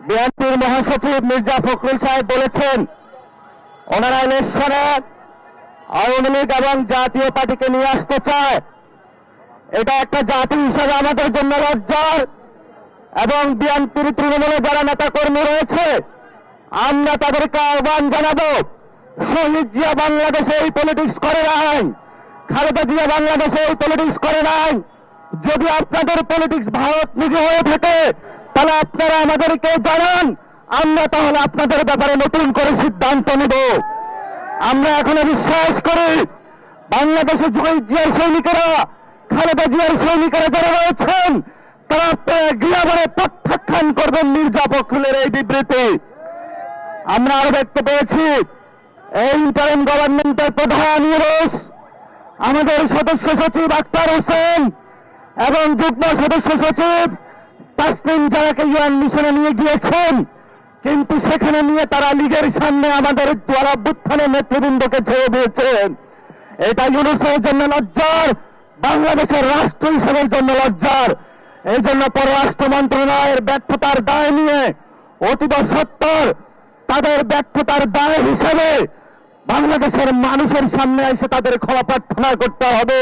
বিএনপির মহাসচিব মির্জা ফখরুল সাহেব বলেছেন ওনারা ইলেকশনে আওয়ামী লীগ এবং জাতীয় পার্টিকে নিয়ে আসতে চায়। এটা একটা জাতি হিসাবে আমাদের জন্য লজ্জার। এবং বিএনপির তৃণমূলে যারা নেতাকর্মী রয়েছে আমরা তাদেরকে আহ্বান জানাবো, শহীদ জিয়া বাংলাদেশে এই পলিটিক্স করে নাই, খালেদা জিয়া বাংলাদেশে এই পলিটিক্স করে নাই। যদি আপনাদের পলিটিক্স ভারত নিজে হয়ে থাকে তাহলে আপনারা আমাদেরকে জানান, আমরা তাহলে আপনাদের ব্যাপারে নতুন করে সিদ্ধান্ত নেব। আমরা এখনো বিশ্বাস করি বাংলাদেশে শহীদ জিয়ার সৈনিকেরা, খালেদা জিয়ার সৈনিকেরা যারা রয়েছেন তারা গৃহবরে প্রত্যাখ্যান করবেন মির্জা ফখরুলের এই বিবৃতি। আমরা আরো দেখতে পেয়েছি এই ইন্টারিম গভর্নমেন্টের প্রধান ইউনুস আমাদের সদস্য সচিব আক্তার হোসেন এবং যুগ্ম সদস্য সচিব তাসনিম জারাকে ইউএন মিশনে নিয়ে গিয়েছেন, কিন্তু সেখানে নিয়ে তারা লীগের সামনে আমাদের দ্বারা অভ্যুত্থানের নেতৃবৃন্দকে ছেড়ে দিয়েছেন। এটা ইউনুসের জন্য লজ্জার, বাংলাদেশের রাষ্ট্র হিসেবের জন্য লজ্জার। এই জন্য পররাষ্ট্র মন্ত্রণালয়ের ব্যর্থতার দায় নিয়ে অতীব সত্তর তাদের ব্যর্থতার দায় হিসেবে বাংলাদেশের মানুষের সামনে এসে তাদের ক্ষমা প্রার্থনা করতে হবে।